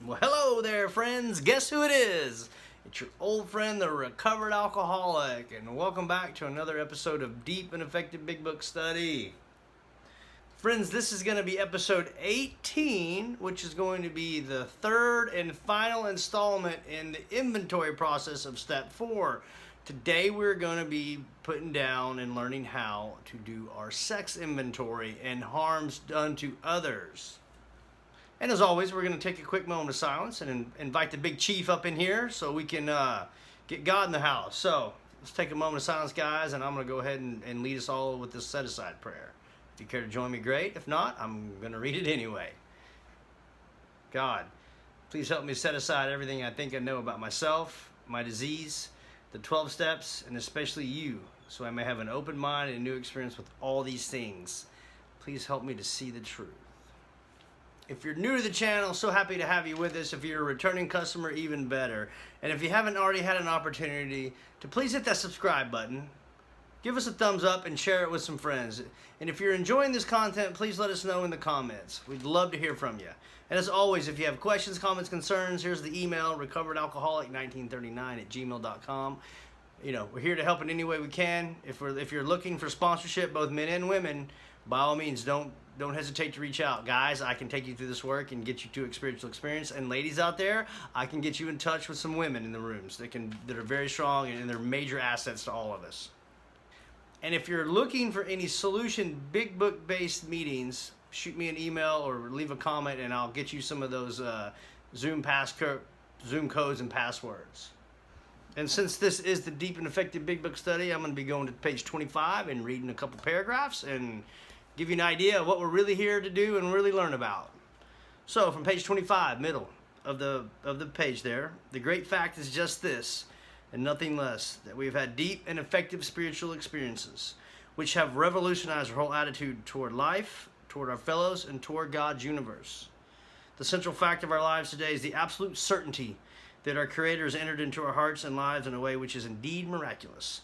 Well, hello there, friends. Guess who it is? It's your old friend, the recovered alcoholic, and welcome back to another episode of Deep and Effective Big Book Study. Friends, this is going to be episode 18, which is going to be the third and final installment in the inventory process of step 4. Today we're going to be putting down and learning how to do our sex inventory and harms done to others. And as always, we're going to take a quick moment of silence and invite the big chief up in here so we can get God in the house. So let's take a moment of silence, guys, and I'm going to go ahead and lead us all with this set-aside prayer. If you care to join me, great. If not, I'm going to read it anyway. God, please help me set aside everything I think I know about myself, my disease, the 12 steps, and especially you, so I may have an open mind and a new experience with all these things. Please help me to see the truth. If you're new to the channel, so happy to have you with us. If you're a returning customer, even better. And if you haven't already had an opportunity to please hit that subscribe button, give us a thumbs up and share it with some friends. And if you're enjoying this content, please let us know in the comments. We'd love to hear from you. And as always, if you have questions, comments, concerns, here's the email, recoveredalcoholic1939@gmail.com. You know, we're here to help in any way we can. If you're looking for sponsorship, both men and women, by all means, don't hesitate to reach out. Guys, I can take you through this work and get you to a spiritual experience. And ladies out there, I can get you in touch with some women in the rooms that are very strong and they're major assets to all of us. And if you're looking for any solution big book based meetings, shoot me an email or leave a comment and I'll get you some of those Zoom codes and passwords. And since this is the Deep and Effective Big Book Study, I'm going to be going to page 25 and reading a couple paragraphs and give you an idea of what we're really here to do and really learn about. So from page 25, middle of the page there, the great fact is just this, and nothing less, that we've had deep and effective spiritual experiences, which have revolutionized our whole attitude toward life, toward our fellows, and toward God's universe. The central fact of our lives today is the absolute certainty that our Creator has entered into our hearts and lives in a way which is indeed miraculous.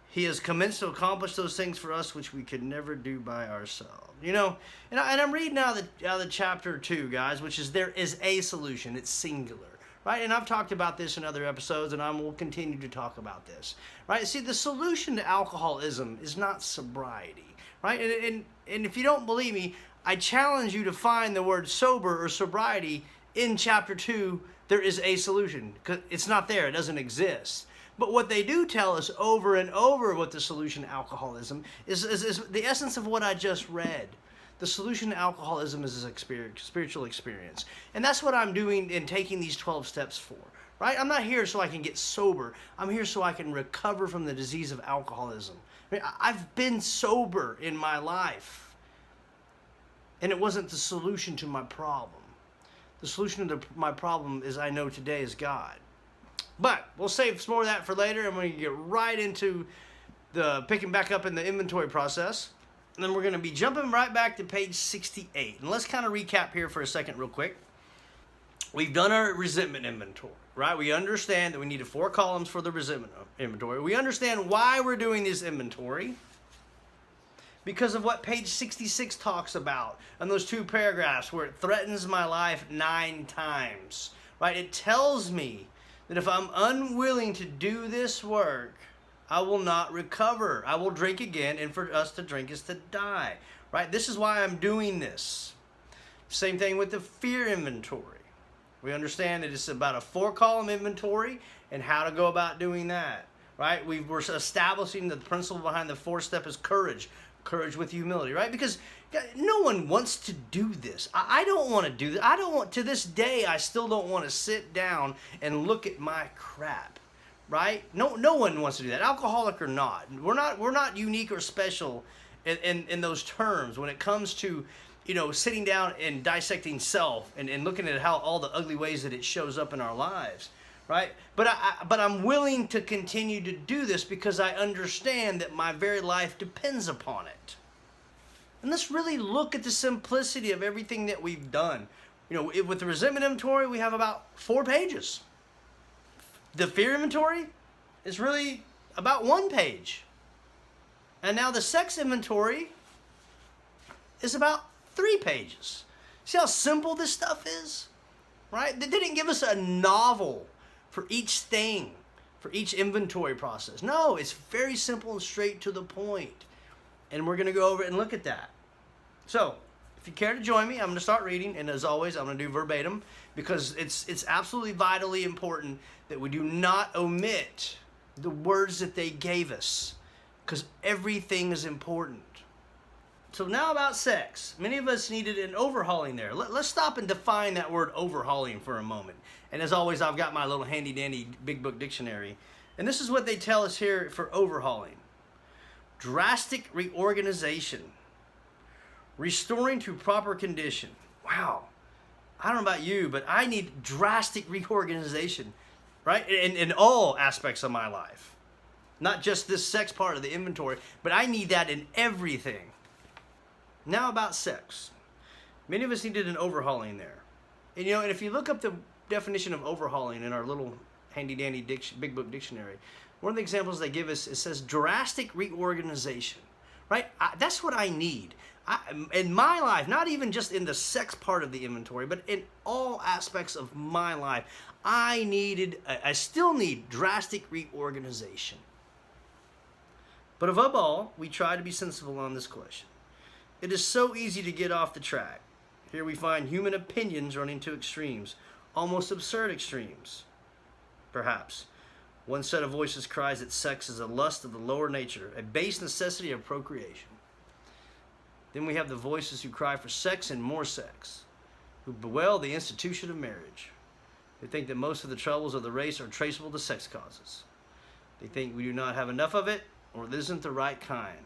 He has commenced to accomplish those things for us which we could never do by ourselves. You know, and I'm reading out of the chapter 2, guys, which is there is a solution. It's singular, right? And I've talked about this in other episodes, and I will continue to talk about this, right? See, the solution to alcoholism is not sobriety, right? And if you don't believe me, I challenge you to find the word sober or sobriety in chapter 2. There is a solution, because it's not there. It doesn't exist. But what they do tell us over and over what the solution to alcoholism is the essence of what I just read. The solution to alcoholism is a spiritual experience. And that's what I'm doing in taking these 12 steps for. Right? I'm not here so I can get sober. I'm here so I can recover from the disease of alcoholism. I mean, I've been sober in my life. And it wasn't the solution to my problem. The solution to my problem is I know today is God. But we'll save some more of that for later, and we're going to get right into the picking back up in the inventory process. And then we're going to be jumping right back to page 68. And let's kind of recap here for a second real quick. We've done our resentment inventory, right? We understand that we needed 4 columns for the resentment inventory. We understand why we're doing this inventory because of what page 66 talks about in those 2 paragraphs where it threatens my life 9 times, right? It tells me that if I'm unwilling to do this work, I will not recover. I will drink again, and for us to drink is to die, right? This is why I'm doing this. Same thing with the fear inventory. We understand that it's about a 4-column inventory and how to go about doing that, right? We're establishing that the principle behind the 4th step is courage. Courage with humility, right? Because no one wants to do this. I don't want to do this. To this day, I still don't want to sit down and look at my crap, right? No one wants to do that, alcoholic or not. We're not unique or special in those terms when it comes to, you know, sitting down and dissecting self and looking at how all the ugly ways that it shows up in our lives. Right? But I'm willing to continue to do this because I understand that my very life depends upon it. And let's really look at the simplicity of everything that we've done. You know, with the resentment inventory, we have about 4 pages. The fear inventory is really about 1 page. And now the sex inventory is about 3 pages. See how simple this stuff is? right? They didn't give us a novel for each thing, for each inventory process. No, it's very simple and straight to the point. And we're going to go over it and look at that. So, if you care to join me, I'm going to start reading. And as always, I'm going to do verbatim because it's absolutely vitally important that we do not omit the words that they gave us, because everything is important. So now about sex. Many of us needed an overhauling there. Let's stop and define that word overhauling for a moment. And as always, I've got my little handy dandy big book dictionary. And this is what they tell us here for overhauling. Drastic reorganization. Restoring to proper condition. Wow. I don't know about you, but I need drastic reorganization, right? In all aspects of my life. Not just this sex part of the inventory, but I need that in everything. Now about sex. Many of us needed an overhauling there. And and if you look up the definition of overhauling in our little handy dandy big book dictionary, one of the examples they give us, it says drastic reorganization, right? That's what I need. In my life, not even just in the sex part of the inventory, but in all aspects of my life, I still need drastic reorganization. But above all, we try to be sensible on this question. It is so easy to get off the track. Here we find human opinions running to extremes, almost absurd extremes. Perhaps. One set of voices cries that sex is a lust of the lower nature, a base necessity of procreation. Then we have the voices who cry for sex and more sex, who bewail the institution of marriage. They think that most of the troubles of the race are traceable to sex causes. They think we do not have enough of it, or it isn't the right kind.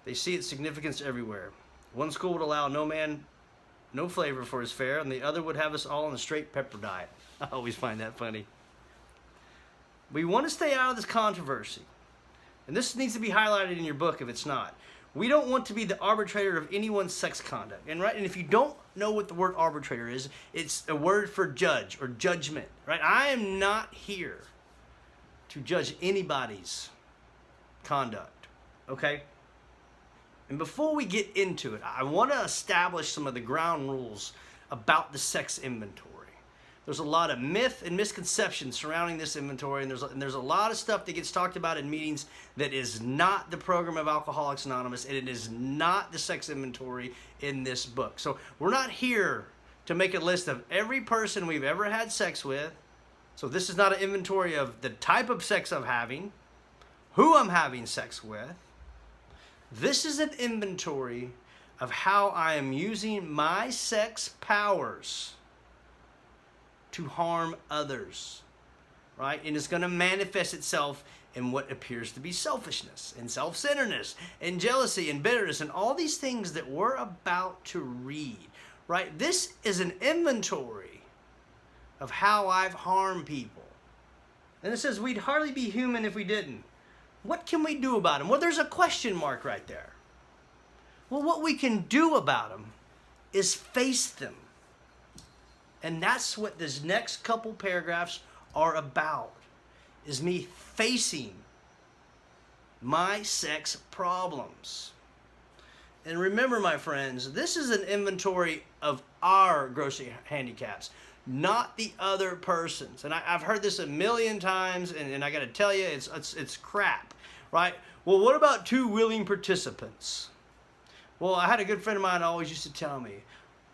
They see its significance everywhere. One school would allow no flavor for his fare, and the other would have us all on a straight pepper diet. I always find that funny. We want to stay out of this controversy. And this needs to be highlighted in your book if it's not. We don't want to be the arbitrator of anyone's sex conduct. And if you don't know what the word arbitrator is, it's a word for judge or judgment, right? I am not here to judge anybody's conduct, okay? And before we get into it, I want to establish some of the ground rules about the sex inventory. There's a lot of myth and misconception surrounding this inventory, and there's a lot of stuff that gets talked about in meetings that is not the program of Alcoholics Anonymous, and it is not the sex inventory in this book. So we're not here to make a list of every person we've ever had sex with. So this is not an inventory of the type of sex I'm having, who I'm having sex with. This is an inventory of how I am using my sex powers to harm others, right? And it's going to manifest itself in what appears to be selfishness and self-centeredness and jealousy and bitterness and all these things that we're about to read, right? This is an inventory of how I've harmed people. And it says we'd hardly be human if we didn't. What can we do about them? Well, there's a question mark right there. Well, what we can do about them is face them. And that's what this next couple paragraphs are about, is me facing my sex problems. And remember, my friends, this is an inventory of our grocery handicaps, not the other person's. And I've heard this a million times, and I got to tell you, it's crap, right? Well, what about two willing participants? Well, I had a good friend of mine always used to tell me,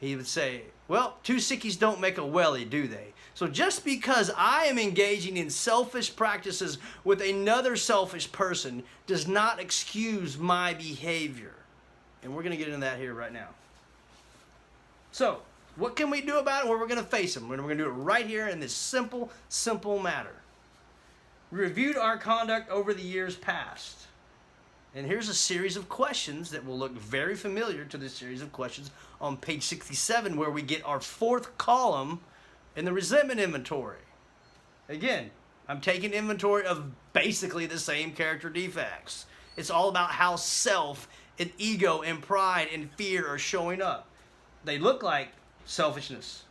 he would say, well, two sickies don't make a welly, do they? So just because I am engaging in selfish practices with another selfish person does not excuse my behavior. And we're going to get into that here right now. So, what can we do about it? Well, we're going to face them. We're going to do it right here in this simple matter. We reviewed our conduct over the years past. And here's a series of questions that will look very familiar to this series of questions on page 67, where we get our fourth column in the resentment inventory. Again, I'm taking inventory of basically the same character defects. It's all about how self and ego and pride and fear are showing up. They look like selfishness,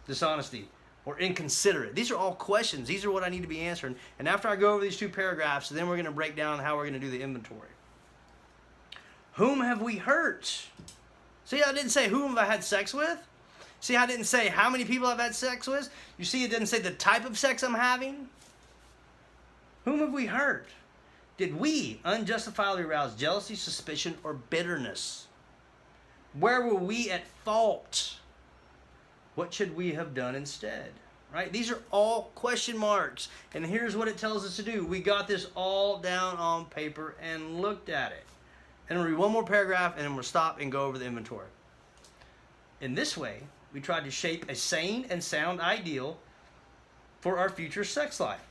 dishonesty, or inconsiderate. These are all questions. These are what I need to be answering. And after I go over these two paragraphs, then we're going to break down how we're going to do the inventory. Whom have we hurt? See, I didn't say whom have I had sex with. See how I didn't say how many people I've had sex with? You see, it didn't say the type of sex I'm having. Whom have we hurt? Did we unjustifiably arouse jealousy, suspicion, or bitterness? Where were we at fault? What should we have done instead? Right? These are all question marks. And here's what it tells us to do. We got this all down on paper and looked at it. And we'll read one more paragraph and then we'll stop and go over the inventory. In this way, we tried to shape a sane and sound ideal for our future sex life.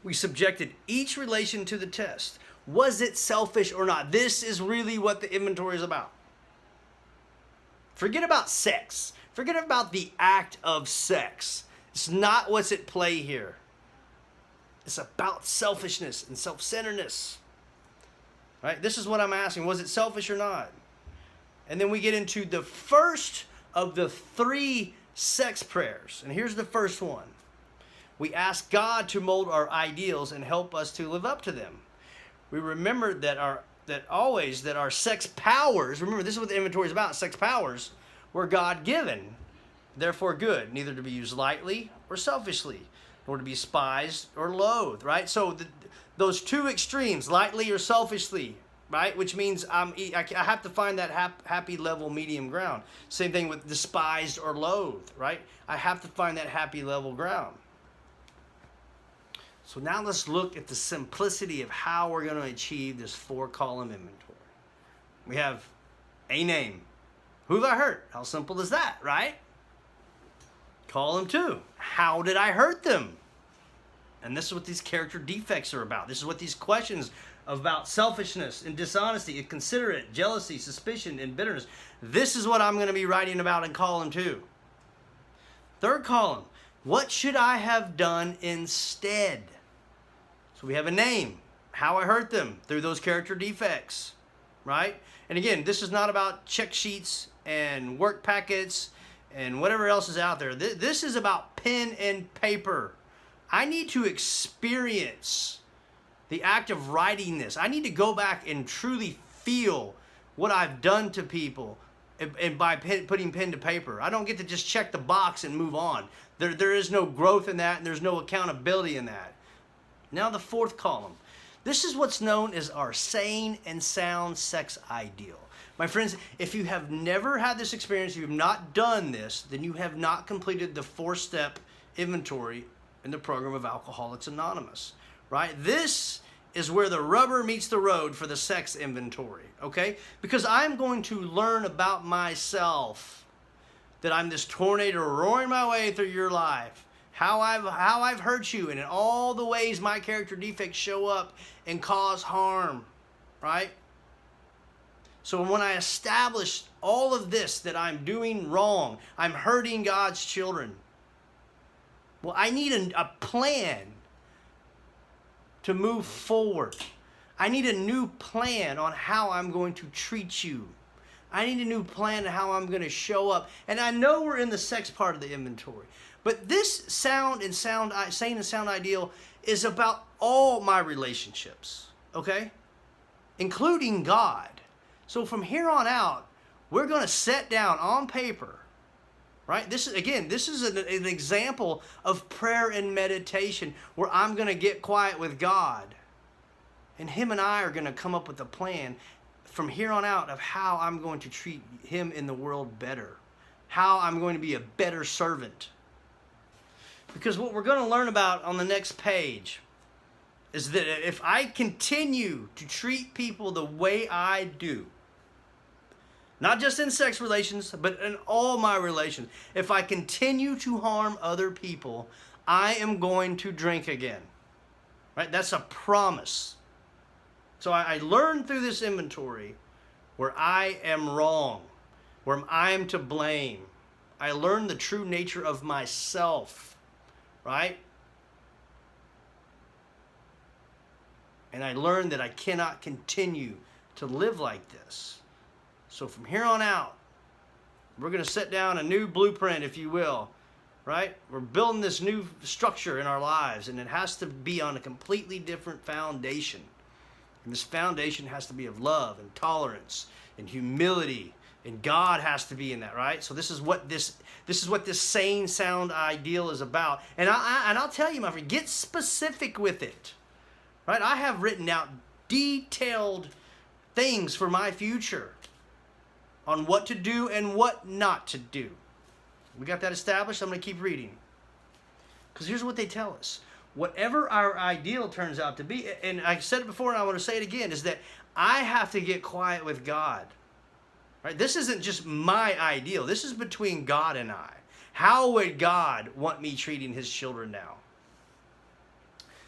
We subjected each relation to the test. Was it selfish or not? This is really what the inventory is about. Forget about sex. Forget about the act of sex. It's not what's at play here. It's about selfishness and self-centeredness. Right? This is what I'm asking. Was it selfish or not? And then we get into the first of the 3 sex prayers. And here's the first one. We ask God to mold our ideals and help us to live up to them. We remember that our sex powers, remember this is what the inventory is about, sex powers were God-given, therefore good, neither to be used lightly or selfishly, nor to be despised or loathed, right? So those 2 extremes, lightly or selfishly, right? Which means I have to find that happy level medium ground. Same thing with despised or loathed, right? I have to find that happy level ground. So now let's look at the simplicity of how we're going to achieve this 4-column inventory. We have a name. Who have I hurt? How simple is that, right? Column 2. How did I hurt them? And this is what these character defects are about. This is what these questions about selfishness and dishonesty, inconsiderate, jealousy, suspicion, and bitterness. This is what I'm going to be writing about in column 2. 3rd column. What should I have done instead? So we have a name. How I hurt them through those character defects, right? And again, this is not about check sheets and work packets and whatever else is out there. This is about pen and paper. I need to experience the act of writing this. I need to go back and truly feel what I've done to people and by putting pen to paper. I don't get to just check the box and move on. There is no growth in that, and there's no accountability in that. Now the 4th column. This is what's known as our sane and sound sex ideal. My friends, if you have never had this experience, you have not done this, then you have not completed the 4-step inventory in the program of Alcoholics Anonymous, right? This is where the rubber meets the road for the sex inventory, okay? Because I'm going to learn about myself, that I'm this tornado roaring my way through your life, how I've hurt you, and in all the ways my character defects show up and cause harm, right? So when I establish all of this that I'm doing wrong, I'm hurting God's children, well, I need a plan to move forward. I need a new plan on how I'm going to treat you. I need a new plan on how I'm going to show up. And I know we're in the sex part of the inventory, but this sane and sound ideal is about all my relationships, okay? Including God. So from here on out, we're going to set down on paper, right? This is an example of prayer and meditation where I'm going to get quiet with God. And Him and I are going to come up with a plan from here on out of how I'm going to treat Him in the world better. How I'm going to be a better servant. Because what we're going to learn about on the next page is that if I continue to treat people the way I do, not just in sex relations, but in all my relations, if I continue to harm other people, I am going to drink again. Right? That's a promise. So I learned through this inventory where I am wrong, where I am to blame. I learned the true nature of myself, right? And I learned that I cannot continue to live like this. So from here on out, we're going to set down a new blueprint, if you will, right? We're building this new structure in our lives, and it has to be on a completely different foundation. And this foundation has to be of love and tolerance and humility And God has to be in that, right? So this is what this sane, sound ideal is about. And I'll tell you, my friend, get specific with it, right? I have written out detailed things for my future on what to do and what not to do. We got that established? I'm going to keep reading. Because here's what they tell us. Whatever our ideal turns out to be, and I said it before and I want to say it again, is that I have to get quiet with God. Right? This isn't just my ideal. This is between God and I. How would God want me treating his children now?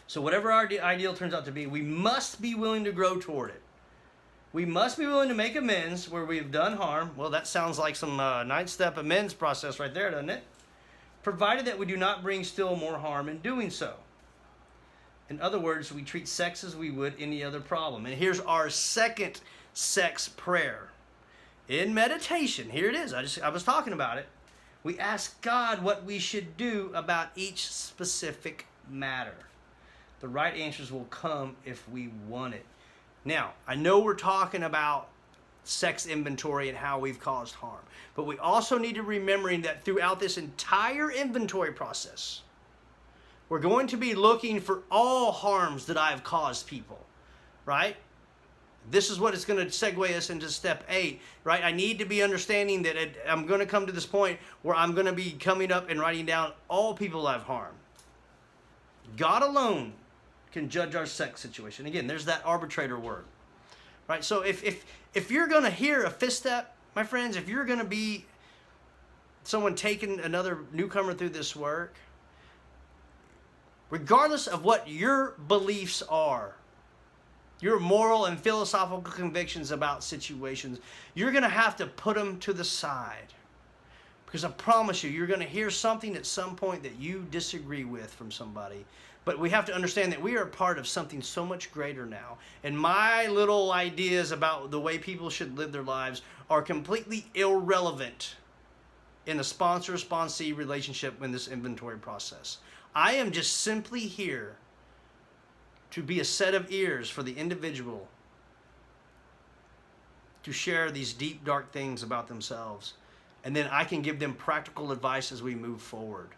So whatever our ideal turns out to be, we must be willing to grow toward it. We must be willing to make amends where we've done harm. Well, that sounds like some 9-step amends process right there, doesn't it? Provided that we do not bring still more harm in doing so. In other words, we treat sex as we would any other problem. And here's our second sex prayer. In meditation, here it is. I was talking about it. We ask God what we should do about each specific matter. The right answers will come if we want it. Now, I know we're talking about sex inventory and how we've caused harm, but we also need to remembering that throughout this entire inventory process, we're going to be looking for all harms that I've caused people, right? This is what is going to segue us into step 8, right? I need to be understanding that I'm going to come to this point where I'm going to be coming up and writing down all people I've harmed. God alone can judge our sex situation. Again, there's that arbitrator word, right? So if you're going to hear a fifth step, my friends, if you're going to be someone taking another newcomer through this work, regardless of what your beliefs are, your moral and philosophical convictions about situations, you're going to have to put them to the side. Because I promise you, you're going to hear something at some point that you disagree with from somebody. But we have to understand that we are part of something so much greater now. And my little ideas about the way people should live their lives are completely irrelevant in the sponsor-sponsee relationship in this inventory process. I am just simply here to be a set of ears for the individual to share these deep, dark things about themselves. And then I can give them practical advice as we move forward.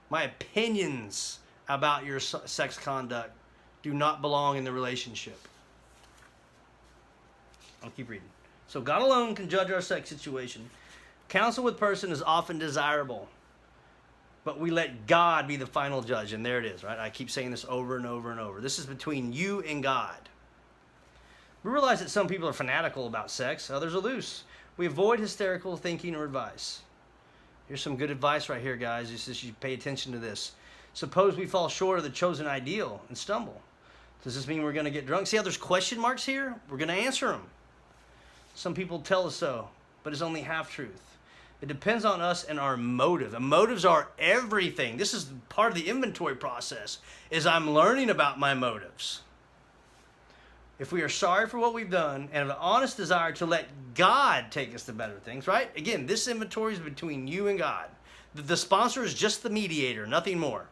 My opinions about your sex conduct do not belong in the relationship. I'll keep reading. So God alone can judge our sex situation. Counsel with person is often desirable, but we let God be the final judge. And there it is, right? I keep saying this over and over and over. This is between you and God. We realize that some people are fanatical about sex. Others are loose. We avoid hysterical thinking or advice. Here's some good advice right here, guys. You should pay attention to this. Suppose we fall short of the chosen ideal and stumble. Does this mean we're going to get drunk? See how there's question marks here? We're going to answer them. Some people tell us so, but it's only half truth. It depends on us and our motive. And motives are everything. This is part of the inventory process, is I'm learning about my motives. If we are sorry for what we've done and have an honest desire to let God take us to better things, right? Again, this inventory is between you and God. The sponsor is just the mediator, nothing more.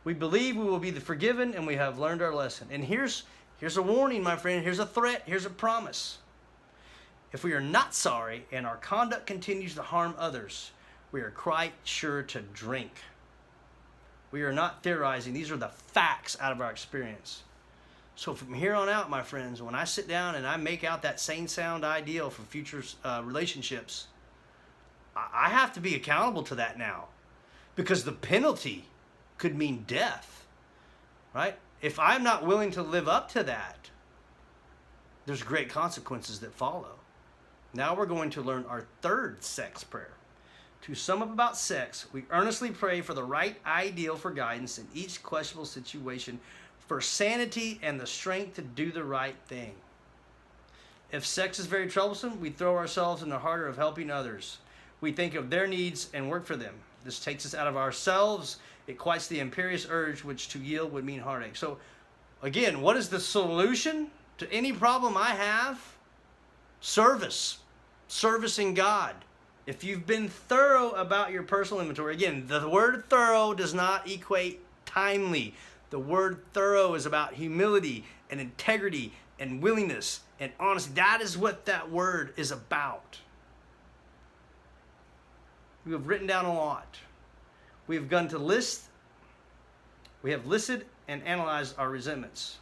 We believe we will be forgiven and we have learned our lesson. And here's a warning, my friend. Here's a threat. Here's a promise. If we are not sorry and our conduct continues to harm others, we are quite sure to drink. We are not theorizing. These are the facts out of our experience. So from here on out, my friends, when I sit down and I make out that sane, sound ideal for future relationships, I have to be accountable to that now, because the penalty could mean death, right? If I'm not willing to live up to that, there's great consequences that follow. Now we're going to learn our third sex prayer. To sum up about sex, we earnestly pray for the right ideal for guidance in each questionable situation, for sanity and the strength to do the right thing. If sex is very troublesome, we throw ourselves in the harder of helping others. We think of their needs and work for them. This takes us out of ourselves. It quiets the imperious urge which to yield would mean heartache. So again, what is the solution to any problem I have? Service. Servicing God. If you've been thorough about your personal inventory, again, the word thorough does not equate timely. The word thorough is about humility and integrity, and willingness and honesty. That is what that word is about. We have written down a lot. We have begun to list. We have listed and analyzed our resentments.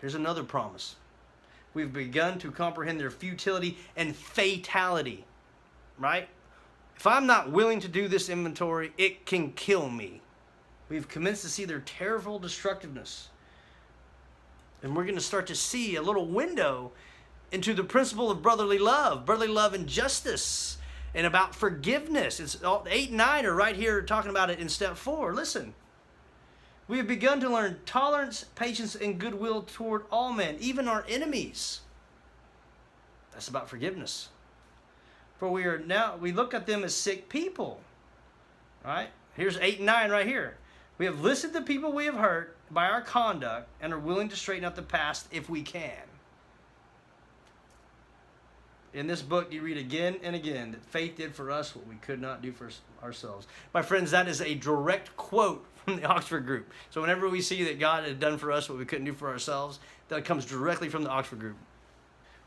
Here's another promise. We've begun to comprehend their futility and fatality. Right? If I'm not willing to do this inventory, it can kill me. We've commenced to see their terrible destructiveness. And we're going to start to see a little window into the principle of brotherly love and justice, and about forgiveness. It's all, 8 and 9 are right here talking about it in step 4. Listen. We have begun to learn tolerance, patience, and goodwill toward all men, even our enemies. That's about forgiveness. For we look at them as sick people. Right? Here's 8 and 9 right here. We have listed the people we have hurt by our conduct and are willing to straighten out the past if we can. In this book, you read again and again that faith did for us what we could not do for ourselves. My friends, that is a direct quote from the Oxford Group. So whenever we see that God had done for us what we couldn't do for ourselves, that comes directly from the Oxford Group.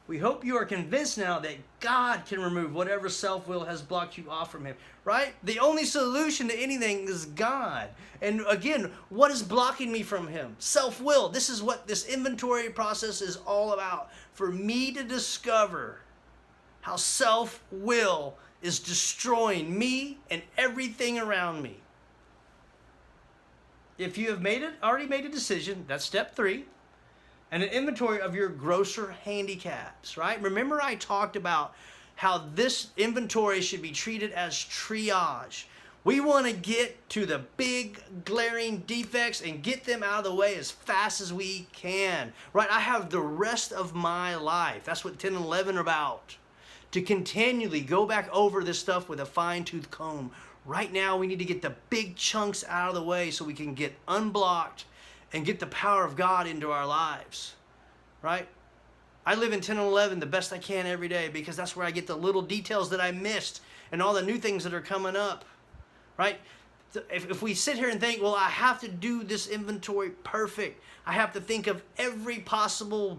We hope you are convinced now that God can remove whatever self-will has blocked you off from Him, right? The only solution to anything is God. And again, what is blocking me from Him? Self-will. This is what this inventory process is all about. For me to discover how self-will is destroying me and everything around me. If you have already made a decision, that's step 3. And an inventory of your grosser handicaps, right? Remember I talked about how this inventory should be treated as triage. We want to get to the big glaring defects and get them out of the way as fast as we can, right? I have the rest of my life. That's what 10 and 11 are about. To continually go back over this stuff with a fine-tooth comb. Right now we need to get the big chunks out of the way so we can get unblocked and get the power of God into our lives, right? I live in 10 and 11 the best I can every day because that's where I get the little details that I missed and all the new things that are coming up, right? If we sit here and think, well, I have to do this inventory perfect. I have to think of every possible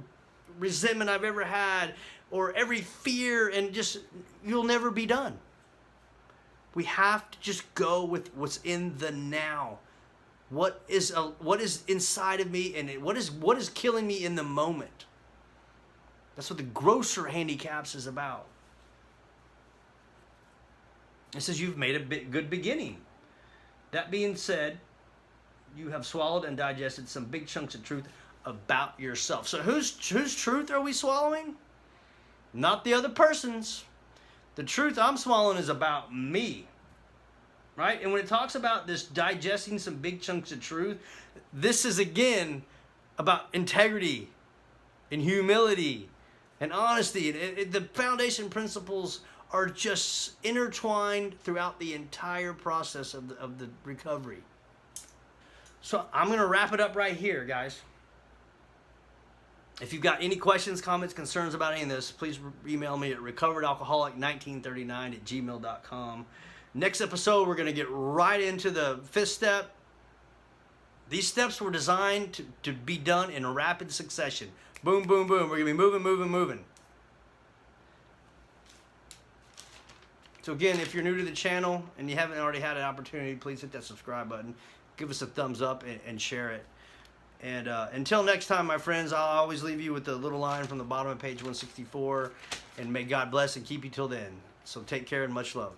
resentment I've ever had or every fear, and just, you'll never be done. We have to just go with what's in the now. What is inside of me, and what is killing me in the moment. That's what the grosser handicaps is about. It says you've made a good beginning. That being said, you have swallowed and digested some big chunks of truth about yourself. So whose truth are we swallowing? Not the other person's. The truth I'm swallowing is about me. Right? And when it talks about this digesting some big chunks of truth, this is again about integrity and humility and honesty. The foundation principles are just intertwined throughout the entire process of the recovery. So I'm going to wrap it up right here, guys. If you've got any questions, comments, concerns about any of this, please email me at recoveredalcoholic1939@gmail.com. Next episode, we're going to get right into the 5th step. These steps were designed to be done in rapid succession. Boom, boom, boom. We're going to be moving. So again, if you're new to the channel and you haven't already had an opportunity, please hit that subscribe button. Give us a thumbs up and share it. And until next time, my friends, I'll always leave you with the little line from the bottom of page 164. And may God bless and keep you till then. So take care and much love.